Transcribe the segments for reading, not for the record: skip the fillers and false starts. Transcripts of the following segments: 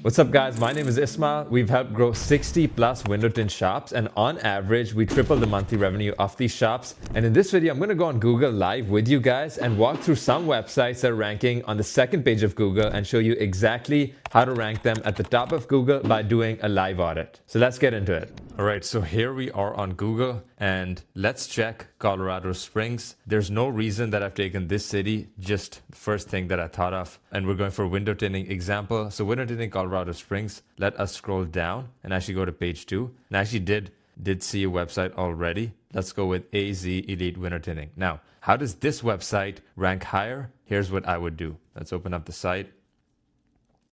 What's up guys, my name is Ismail. We've helped grow 60 plus window tint shops, and on average we triple the monthly revenue of these shops. And in this video I'm going to go on Google Live with you guys and walk through some websites that are ranking on the second page of Google and show you exactly how to rank them at the top of Google by doing a live audit. So let's get into it. Alright, so here we are on Google and let's check Colorado Springs. There's no reason that I've taken this city, just the first thing that I thought of. And we're going for window tinting example. So window tinting Colorado Springs. Let us scroll down and actually go to page 2. And I actually did see a website already. Let's go with AZ Elite Window Tinting. Now, how does this website rank higher? Here's what I would do. Let's open up the site.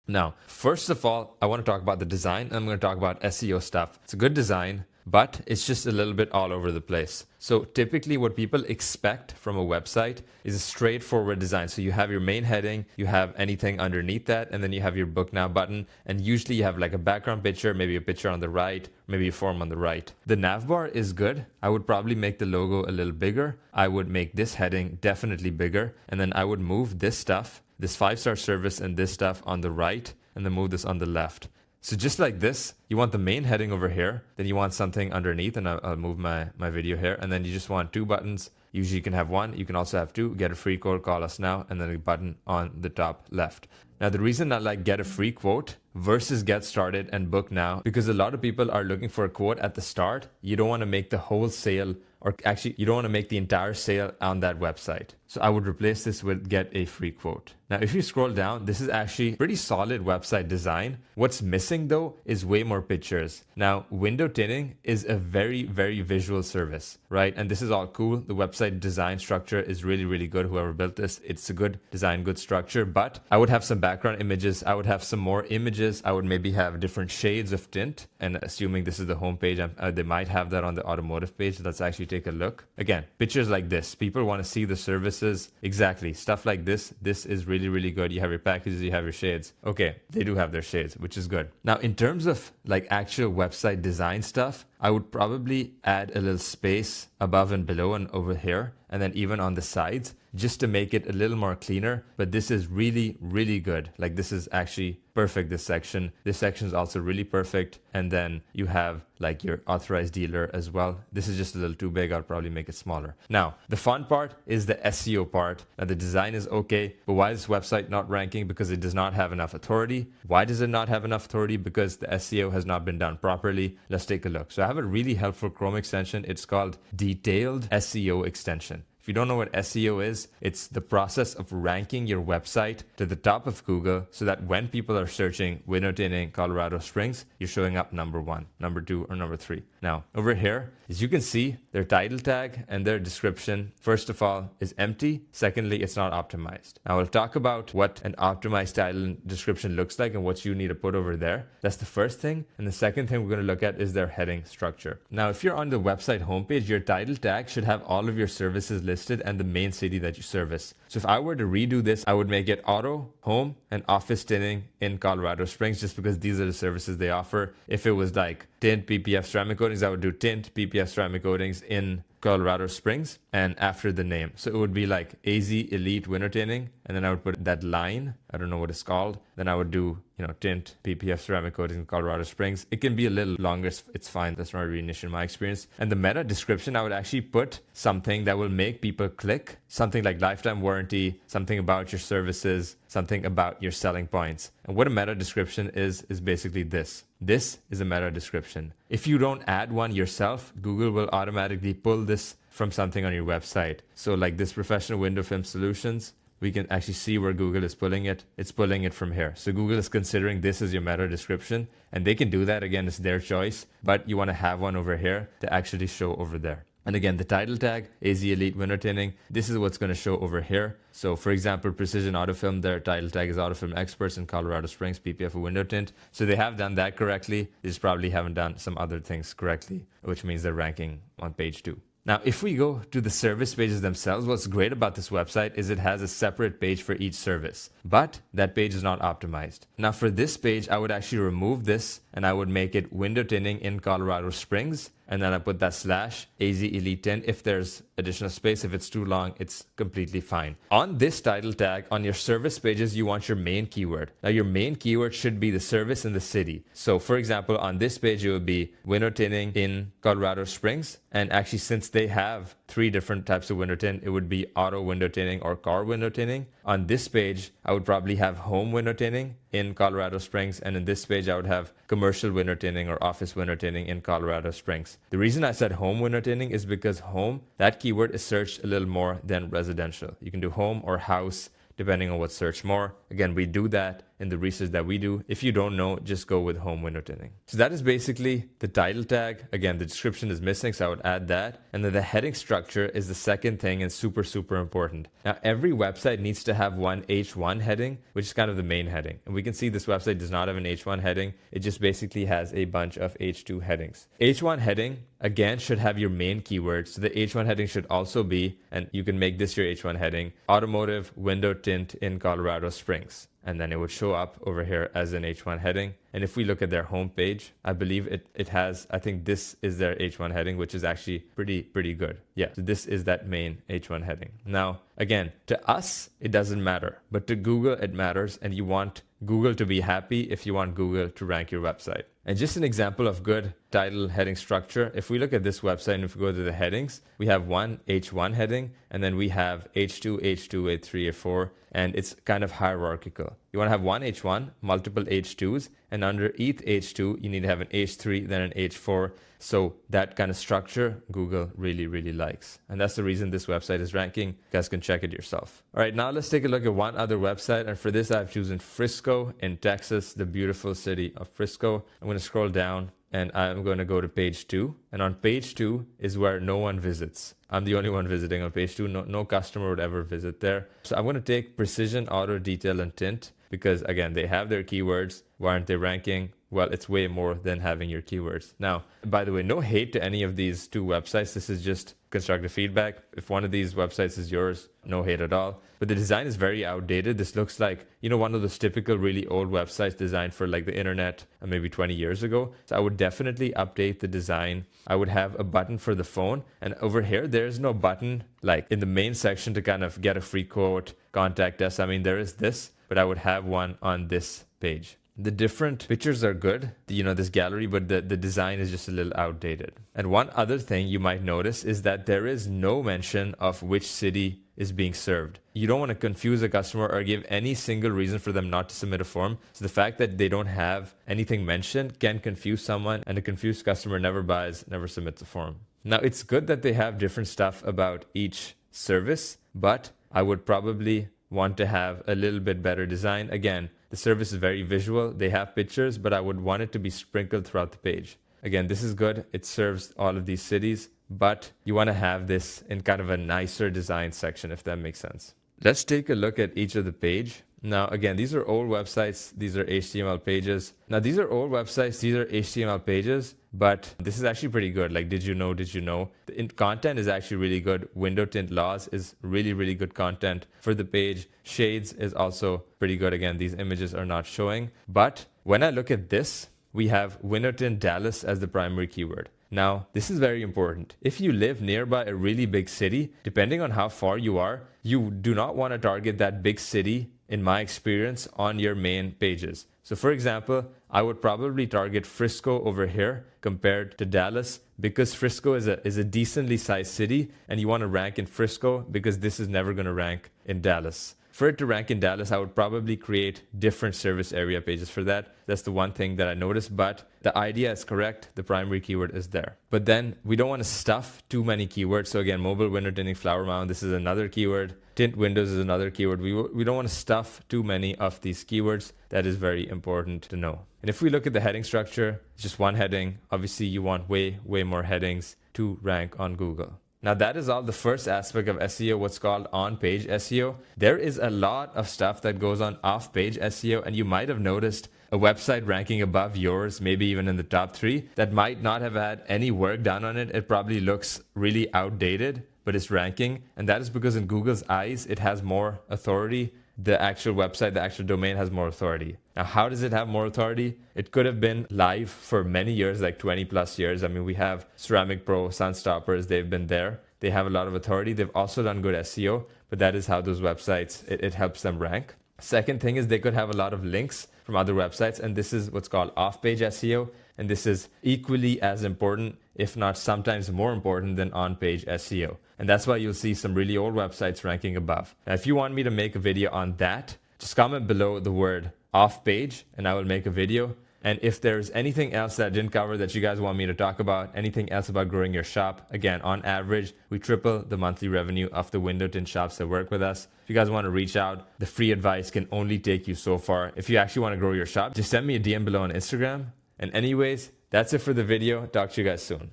Now, first of all, I want to talk about the design. I'm going to talk about SEO stuff. It's a good design, but it's just a little bit all over the place. So typically what people expect from a website is a straightforward design. So you have your main heading, you have anything underneath that, and then you have your book now button. And usually you have like a background picture, maybe a picture on the right, maybe a form on the right. The nav bar is good. I would probably make the logo a little bigger. I would make this heading definitely bigger. And then I would move this stuff, this 5-star service and this stuff on the right, and then move this on the left. So just like this, you want the main heading over here, then you want something underneath, and I'll move my video here, and then you just want 2 buttons. Usually you can have 1, you can also have 2, get a free quote, call us now, and then a button on the top left. Now the reason I like get a free quote versus get started and book now, because a lot of people are looking for a quote at the start. You don't want to make the whole sale, or actually you don't want to make the entire sale on that website. So I would replace this with get a free quote. Now, if you scroll down, this is actually pretty solid website design. What's missing though is way more pictures. Now, window tinting is a very, very visual service, right? And this is all cool. The website design structure is really, really good. Whoever built this, it's a good design, good structure, but I would have some background images. I would have some more images. I would maybe have different shades of tint, and assuming this is the home page, they might have that on the automotive page. Let's actually take a look. Again, pictures like this. People want to see the services. Exactly. Stuff like this. This is really, really good. You have your packages, you have your shades. Okay, they do have their shades, which is good. Now, in terms of like actual website design stuff, I would probably add a little space above and below and over here, and then even on the sides, just to make it a little more cleaner. But this is really, really good. Like this is actually perfect, this section. This section is also really perfect. And then you have like your authorized dealer as well. This is just a little too big. I'll probably make it smaller. Now, the fun part is the SEO part. Now, the design is okay, but why is this website not ranking? Because it does not have enough authority. Why does it not have enough authority? Because the SEO has not been done properly. Let's take a look. So I have a really helpful Chrome extension. It's called Detailed SEO Extension. If you don't know what SEO is, it's the process of ranking your website to the top of Google so that when people are searching window tinting Colorado Springs, you're showing up number 1, number 2, or number 3. Now, over here, as you can see, their title tag and their description, first of all, is empty. Secondly, it's not optimized. Now, we'll talk about what an optimized title and description looks like and what you need to put over there. That's the first thing. And the second thing we're going to look at is their heading structure. Now, if you're on the website homepage, your title tag should have all of your services listed and the main city that you service. So if I were to redo this, I would make it auto, home, and office tinting in Colorado Springs, just because these are the services they offer. If it was like tint, PPF, ceramic coatings, I would do tint, PPF, ceramic coatings in Colorado Springs and after the name. So it would be like AZ Elite Window Tinting, and then I would put that line. I don't know what it's called. Then I would do, tint, PPF, ceramic coatings in Colorado Springs. It can be a little longer. It's fine. That's not really an issue in my experience. And the meta description, I would actually put something that will make people click, something like lifetime warranty, something about your services, something about your selling points. And what a meta description is basically this. This is a meta description. If you don't add one yourself, Google will automatically pull this from something on your website. So like this professional window film solutions, we can actually see where Google is pulling it. It's pulling it from here. So Google is considering this as your meta description, and they can do that. Again, it's their choice, but you want to have one over here to actually show over there. And again, the title tag, AZ Elite Window Tinting, this is what's going to show over here. So for example, Precision Autofilm, their title tag is Autofilm Experts in Colorado Springs, PPF window tint. So they have done that correctly. They just probably haven't done some other things correctly, which means they're ranking on page 2. Now, if we go to the service pages themselves, what's great about this website is it has a separate page for each service, but that page is not optimized. Now, for this page, I would actually remove this and I would make it window tinting in Colorado Springs. and then I put that slash AZ Elite Tint. If there's additional space, if it's too long, it's completely fine. On this title tag, on your service pages, you want your main keyword. Now your main keyword should be the service in the city. So for example, on this page, it would be window tinting in Colorado Springs. And actually, since they have 3 different types of window tint, it would be auto window tinting or car window tinting. On this page, I would probably have home window tinting in Colorado Springs. And in this page, I would have commercial window tinting or office window tinting in Colorado Springs. The reason I said home window tinting is because home, that keyword is searched a little more than residential. You can do home or house depending on what search more. Again, we do that in the research that we do. If you don't know, just go with home window tinting. So that is basically the title tag. Again, the description is missing, so I would add that. And then the heading structure is the second thing and super important. Now, every website needs to have one H1 heading, which is kind of the main heading. And we can see this website does not have an H1 heading. It just basically has a bunch of H2 headings. H1 heading, again, should have your main keyword. So the H1 heading should also be, and you can make this your H1 heading, automotive window tint in Colorado Springs. And then it would show up over here as an H1 heading. And if we look at their homepage, I believe it has, I think this is their H1 heading, which is actually pretty good. Yeah, so this is that main H1 heading. Now, again, to us, it doesn't matter, but to Google, it matters. And you want Google to be happy if you want Google to rank your website. And just an example of good title heading structure, if we look at this website and if we go to the headings, we have one H1 heading, and then we have H2, H2, H3, H4, and it's kind of hierarchical. You want to have one H1, multiple H2s, and under each H2, you need to have an H3, then an H4. So that kind of structure, Google really likes. And that's the reason this website is ranking. You guys can check it yourself. All right, now let's take a look at one other website. And for this, I've chosen Frisco in Texas, the beautiful city of Frisco. I'm going to scroll down and I'm going to go to page 2. And on page 2 is where no one visits. I'm the only one visiting on page 2. No customer would ever visit there. So I'm going to take precision, auto, detail, and tint because, again, they have their keywords. Why aren't they ranking? Well, it's way more than having your keywords. Now, by the way, no hate to any of these 2 websites. This is just constructive feedback. If one of these websites is yours, no hate at all. But the design is very outdated. This looks like, one of those typical really old websites designed for like the internet maybe 20 years ago. So I would definitely update the design. I would have a button for the phone. And over here, there's no button like in the main section to kind of get a free quote, contact us. I mean, there is this, but I would have one on this page. The different pictures are good, this gallery, but the design is just a little outdated. And one other thing you might notice is that there is no mention of which city is being served. You don't want to confuse a customer or give any single reason for them not to submit a form. So the fact that they don't have anything mentioned can confuse someone, and a confused customer never buys, never submits a form. Now, it's good that they have different stuff about each service, but I would probably want to have a little bit better design. Again, the service is very visual. They have pictures, but I would want it to be sprinkled throughout the page. Again, this is good. It serves all of these cities, but you want to have this in kind of a nicer design section, if that makes sense. Let's take a look at each of the page. Now, again, these are old websites. These are HTML pages. Now, these are old websites. These are HTML pages, but this is actually pretty good. Like, did you know? The content is actually really good. Window tint laws is really good content for the page. Shades is also pretty good. Again, these images are not showing. But when I look at this, we have window tint Dallas as the primary keyword. Now, this is very important. If you live nearby a really big city, depending on how far you are, you do not want to target that big city, in my experience, on your main pages. So for example, I would probably target Frisco over here compared to Dallas because Frisco is a decently sized city and you want to rank in Frisco because this is never going to rank in Dallas. For it to rank in Dallas, I would probably create different service area pages for that. That's the one thing that I noticed, but the idea is correct. The primary keyword is there. But then we don't want to stuff too many keywords. So again, mobile window tinting flower mound, this is another keyword. Tint windows is another keyword. We don't want to stuff too many of these keywords. That is very important to know. And if we look at the heading structure, it's just one heading. Obviously, you want way more headings to rank on Google. Now that is all the first aspect of SEO, what's called on-page SEO. There is a lot of stuff that goes on off-page SEO, and you might have noticed a website ranking above yours, maybe even in the top 3, that might not have had any work done on it. It probably looks really outdated, but it's ranking. And that is because in Google's eyes, it has more authority the actual website, the actual domain has more authority. Now, how does it have more authority? It could have been live for many years, like 20 plus years. I mean, we have Ceramic Pro, Sunstoppers, they've been there. They have a lot of authority. They've also done good SEO, but that is how those websites, it helps them rank. Second thing is they could have a lot of links from other websites, and this is what's called off-page SEO. And this is equally as important, if not sometimes more important than on-page SEO. And that's why you'll see some really old websites ranking above. Now, if you want me to make a video on that, just comment below the word off-page and I will make a video. And if there's anything else that I didn't cover that you guys want me to talk about, anything else about growing your shop, again, on average, we triple the monthly revenue of the window tint shops that work with us. If you guys want to reach out, the free advice can only take you so far. If you actually want to grow your shop, just send me a DM below on Instagram. And anyways, that's it for the video. Talk to you guys soon.